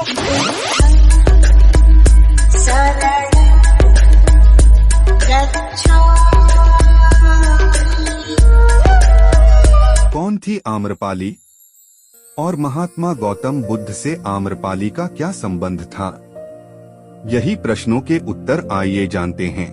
कौन थी आम्रपाली और महात्मा गौतम बुद्ध से आम्रपाली का क्या संबंध था? यही प्रश्नों के उत्तर आइए जानते हैं।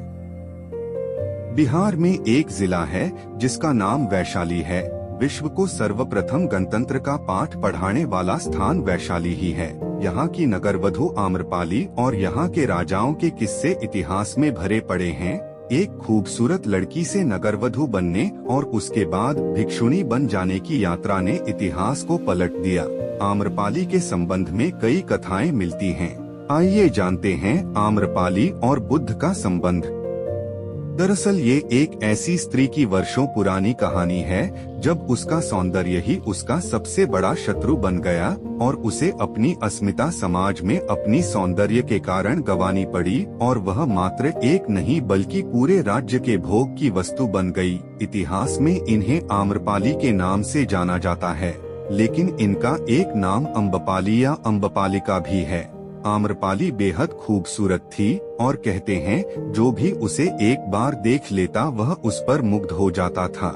बिहार में एक जिला है जिसका नाम वैशाली है। विश्व को सर्वप्रथम गणतंत्र का पाठ पढ़ाने वाला स्थान वैशाली ही है। यहाँ की नगरवधु आम्रपाली और यहाँ के राजाओं के किस्से इतिहास में भरे पड़े हैं। एक खूबसूरत लड़की से नगरवधु बनने और उसके बाद भिक्षुणी बन जाने की यात्रा ने इतिहास को पलट दिया। आम्रपाली के संबंध में कई कथाएं मिलती हैं। आइए जानते हैं आम्रपाली और बुद्ध का संबंध। दरअसल ये एक ऐसी स्त्री की वर्षों पुरानी कहानी है जब उसका सौंदर्य ही उसका सबसे बड़ा शत्रु बन गया और उसे अपनी अस्मिता समाज में अपनी सौंदर्य के कारण गंवानी पड़ी और वह मात्र एक नहीं बल्कि पूरे राज्य के भोग की वस्तु बन गई। इतिहास में इन्हें आम्रपाली के नाम से जाना जाता है, लेकिन इनका एक नाम अम्बपाली या अम्बपालिका भी है। आम्रपाली बेहद खूबसूरत थी और कहते हैं जो भी उसे एक बार देख लेता वह उस पर मुग्ध हो जाता था।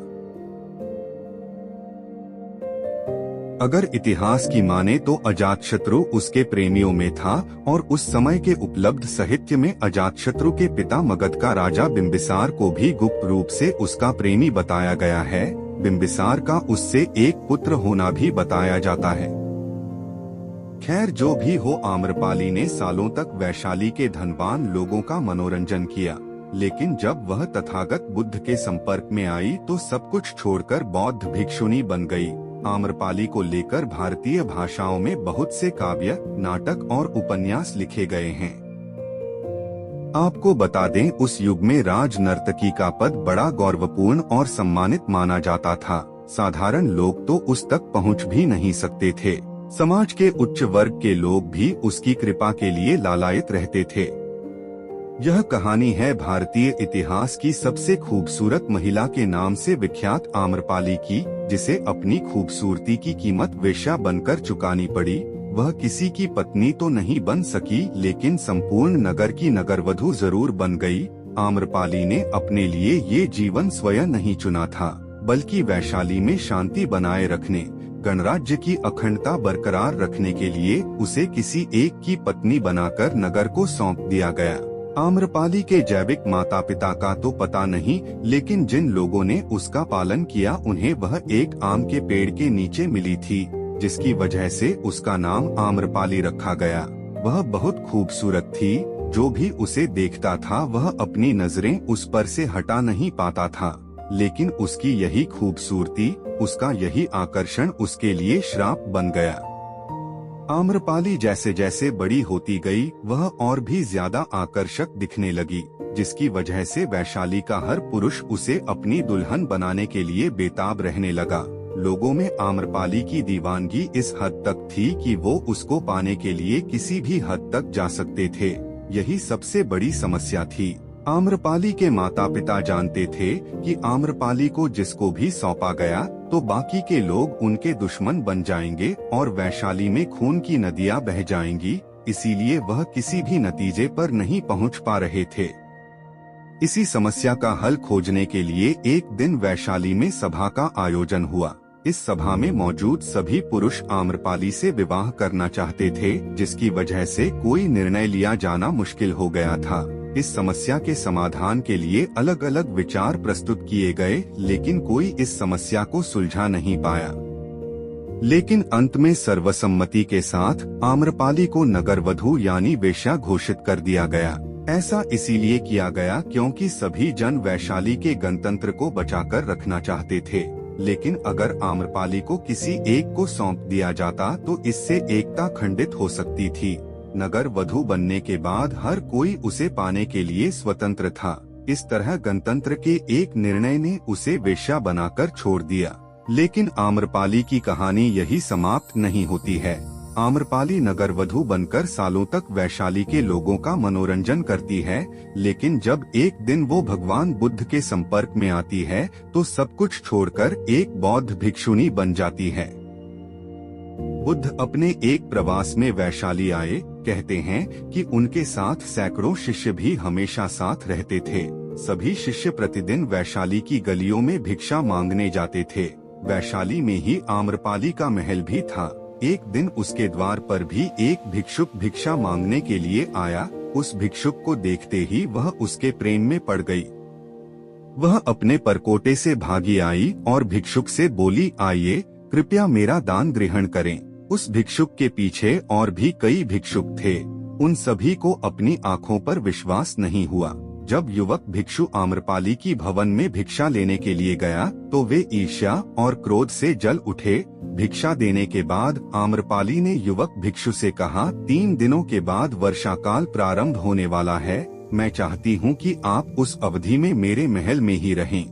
अगर इतिहास की माने तो अजातशत्रु उसके प्रेमियों में था और उस समय के उपलब्ध साहित्य में अजातशत्रु के पिता मगध का राजा बिंबिसार को भी गुप्त रूप से उसका प्रेमी बताया गया है। बिंबिसार का उससे एक पुत्र होना भी बताया जाता है। खैर जो भी हो, आम्रपाली ने सालों तक वैशाली के धनवान लोगों का मनोरंजन किया, लेकिन जब वह तथागत बुद्ध के संपर्क में आई तो सब कुछ छोड़कर बौद्ध भिक्षुणी बन गई। आम्रपाली को लेकर भारतीय भाषाओं में बहुत से काव्य, नाटक और उपन्यास लिखे गए हैं। आपको बता दें, उस युग में राज नर्तकी का पद बड़ा गौरवपूर्ण और सम्मानित माना जाता था। साधारण लोग तो उस तक पहुंच भी नहीं सकते थे। समाज के उच्च वर्ग के लोग भी उसकी कृपा के लिए लालायित रहते थे। यह कहानी है भारतीय इतिहास की सबसे खूबसूरत महिला के नाम से विख्यात आम्रपाली की, जिसे अपनी खूबसूरती की कीमत वेश्या बनकर चुकानी पड़ी। वह किसी की पत्नी तो नहीं बन सकी, लेकिन संपूर्ण नगर की नगरवधु जरूर बन गई। आम्रपाली ने अपने लिए ये जीवन स्वयं नहीं चुना था, बल्कि वैशाली में शांति बनाए रखने, गणराज्य की अखंडता बरकरार रखने के लिए उसे किसी एक की पत्नी बनाकर नगर को सौंप दिया गया। आम्रपाली के जैविक माता पिता का तो पता नहीं, लेकिन जिन लोगों ने उसका पालन किया उन्हें वह एक आम के पेड़ के नीचे मिली थी, जिसकी वजह से उसका नाम आम्रपाली रखा गया। वह बहुत खूबसूरत थी, जो भी उसे देखता था वह अपनी नजरें उस पर से हटा नहीं पाता था। लेकिन उसकी यही खूबसूरती, उसका यही आकर्षण उसके लिए श्राप बन गया। आम्रपाली जैसे जैसे बड़ी होती गई वह और भी ज्यादा आकर्षक दिखने लगी, जिसकी वजह से वैशाली का हर पुरुष उसे अपनी दुल्हन बनाने के लिए बेताब रहने लगा। लोगों में आम्रपाली की दीवानगी इस हद तक थी कि वो उसको पाने के लिए किसी भी हद तक जा सकते थे। यही सबसे बड़ी समस्या थी। आम्रपाली के माता पिता जानते थे कि आम्रपाली को जिसको भी सौंपा गया तो बाकी के लोग उनके दुश्मन बन जाएंगे और वैशाली में खून की नदियां बह जाएंगी, इसीलिए वह किसी भी नतीजे पर नहीं पहुंच पा रहे थे। इसी समस्या का हल खोजने के लिए एक दिन वैशाली में सभा का आयोजन हुआ। इस सभा में मौजूद सभी पुरुष आम्रपाली से विवाह करना चाहते थे, जिसकी वजह से कोई निर्णय लिया जाना मुश्किल हो गया था। इस समस्या के समाधान के लिए अलग अलग विचार प्रस्तुत किए गए, लेकिन कोई इस समस्या को सुलझा नहीं पाया। लेकिन अंत में सर्वसम्मति के साथ आम्रपाली को नगरवधु यानी वेश्या घोषित कर दिया गया। ऐसा इसीलिए किया गया क्योंकि सभी जन वैशाली के गणतंत्र को बचाकर रखना चाहते थे। लेकिन अगर आम्रपाली को किसी एक को सौंप दिया जाता तो इससे एकता खंडित हो सकती थी। नगर वधु बनने के बाद हर कोई उसे पाने के लिए स्वतंत्र था। इस तरह गणतंत्र के एक निर्णय ने उसे वेश्या बनाकर छोड़ दिया। लेकिन आम्रपाली की कहानी यही समाप्त नहीं होती है। आम्रपाली नगरवधु बनकर सालों तक वैशाली के लोगों का मनोरंजन करती है, लेकिन जब एक दिन वो भगवान बुद्ध के संपर्क में आती है तो सब कुछ छोड़कर एक बौद्ध भिक्षुणी बन जाती है। बुद्ध अपने एक प्रवास में वैशाली आए। कहते हैं कि उनके साथ सैकड़ों शिष्य भी हमेशा साथ रहते थे। सभी शिष्य प्रतिदिन वैशाली की गलियों में भिक्षा मांगने जाते थे। वैशाली में ही आम्रपाली का महल भी था। एक दिन उसके द्वार पर भी एक भिक्षुक भिक्षा मांगने के लिए आया। उस भिक्षुक को देखते ही वह उसके प्रेम में पड़ गई। वह अपने परकोटे से भागी आई और भिक्षुक से बोली, आइए कृपया मेरा दान ग्रहण करें। उस भिक्षुक के पीछे और भी कई भिक्षुक थे। उन सभी को अपनी आंखों पर विश्वास नहीं हुआ। जब युवक भिक्षु आम्रपाली की भवन में भिक्षा लेने के लिए गया तो वे ईर्ष्या और क्रोध से जल उठे। भिक्षा देने के बाद आम्रपाली ने युवक भिक्षु से कहा, 3 दिनों के बाद वर्षा काल प्रारंभ होने वाला है। मैं चाहती हूँ कि आप उस अवधि में मेरे महल में ही रहें।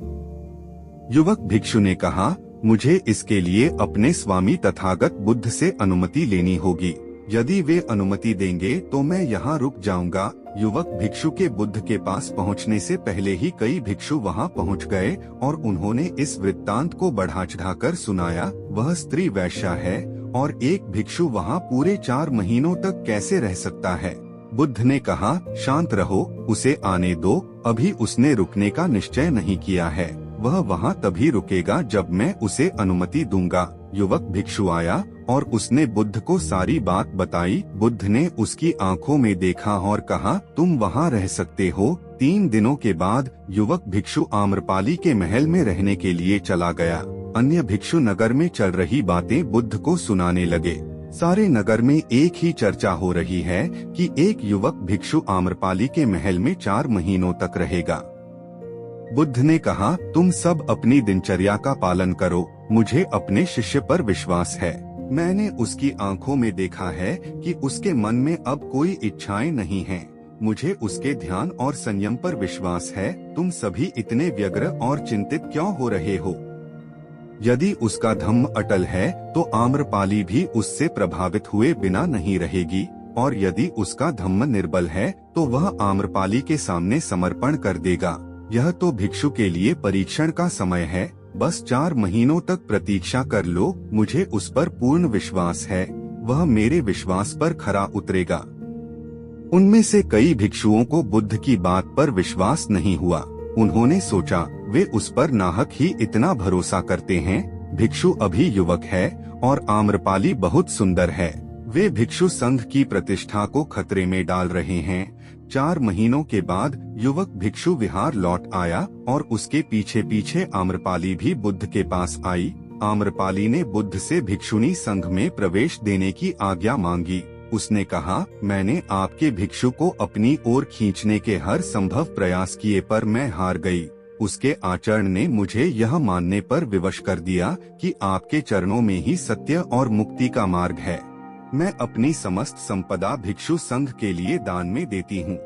युवक भिक्षु ने कहा, मुझे इसके लिए अपने स्वामी तथागत बुद्ध से अनुमति लेनी होगी। यदि वे अनुमति देंगे तो मैं यहाँ रुक जाऊंगा। युवक भिक्षु के बुद्ध के पास पहुँचने से पहले ही कई भिक्षु वहाँ पहुँच गए और उन्होंने इस वृत्तांत को बढ़ा चढ़ाकर सुनाया। वह स्त्री वैश्या है और एक भिक्षु वहाँ पूरे 4 महीनों तक कैसे रह सकता है। बुद्ध ने कहा, शांत रहो, उसे आने दो। अभी उसने रुकने का निश्चय नहीं किया है। वह वहाँ तभी रुकेगा जब मैं उसे अनुमति दूंगा। युवक भिक्षु आया और उसने बुद्ध को सारी बात बताई। बुद्ध ने उसकी आंखों में देखा और कहा, तुम वहाँ रह सकते हो। 3 दिनों के बाद युवक भिक्षु आम्रपाली के महल में रहने के लिए चला गया। अन्य भिक्षु नगर में चल रही बातें बुद्ध को सुनाने लगे। सारे नगर में एक ही चर्चा हो रही है कि एक युवक भिक्षु आम्रपाली के महल में 4 महीनों तक रहेगा। बुद्ध ने कहा, तुम सब अपनी दिनचर्या का पालन करो। मुझे अपने शिष्य पर विश्वास है। मैंने उसकी आंखों में देखा है कि उसके मन में अब कोई इच्छाएं नहीं हैं। मुझे उसके ध्यान और संयम पर विश्वास है। तुम सभी इतने व्यग्र और चिंतित क्यों हो रहे हो? यदि उसका धम्म अटल है तो आम्रपाली भी उससे प्रभावित हुए बिना नहीं रहेगी, और यदि उसका धम्म निर्बल है तो वह आम्रपाली के सामने समर्पण कर देगा। यह तो भिक्षु के लिए परीक्षण का समय है। बस 4 महीनों तक प्रतीक्षा कर लो। मुझे उस पर पूर्ण विश्वास है। वह मेरे विश्वास पर खरा उतरेगा। उनमें से कई भिक्षुओं को बुद्ध की बात पर विश्वास नहीं हुआ। उन्होंने सोचा, वे उस पर नाहक ही इतना भरोसा करते हैं। भिक्षु अभी युवक है और आम्रपाली बहुत सुंदर है। वे भिक्षु संघ की प्रतिष्ठा को खतरे में डाल रहे हैं। 4 महीनों के बाद युवक भिक्षु विहार लौट आया और उसके पीछे पीछे आम्रपाली भी बुद्ध के पास आई। आम्रपाली ने बुद्ध से भिक्षुणी संघ में प्रवेश देने की आज्ञा मांगी। उसने कहा, मैंने आपके भिक्षु को अपनी ओर खींचने के हर संभव प्रयास किए पर मैं हार गई। उसके आचरण ने मुझे यह मानने पर विवश कर दिया कि आपके चरणों में ही सत्य और मुक्ति का मार्ग है। मैं अपनी समस्त संपदा भिक्षु संघ के लिए दान में देती हूँ।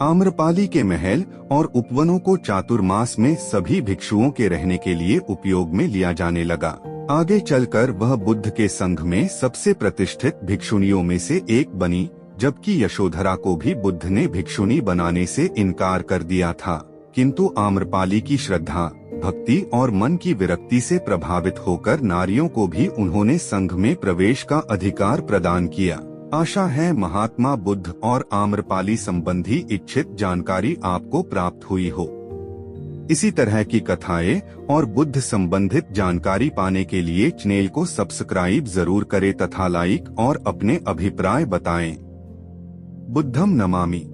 आम्रपाली के महल और उपवनों को चातुर्मास में सभी भिक्षुओं के रहने के लिए उपयोग में लिया जाने लगा। आगे चलकर वह बुद्ध के संघ में सबसे प्रतिष्ठित भिक्षुणियों में से एक बनी, जबकि यशोधरा को भी बुद्ध ने भिक्षुणी बनाने से इनकार कर दिया था। किंतु आम्रपाली की श्रद्धा, भक्ति और मन की विरक्ति से प्रभावित होकर नारियों को भी उन्होंने संघ में प्रवेश का अधिकार प्रदान किया। आशा है महात्मा बुद्ध और आम्रपाली संबंधी इच्छित जानकारी आपको प्राप्त हुई हो। इसी तरह की कथाएं और बुद्ध संबंधित जानकारी पाने के लिए चैनल को सब्सक्राइब जरूर करें तथा लाइक और अपने अभिप्राय बताएं। बुद्धं नमामि।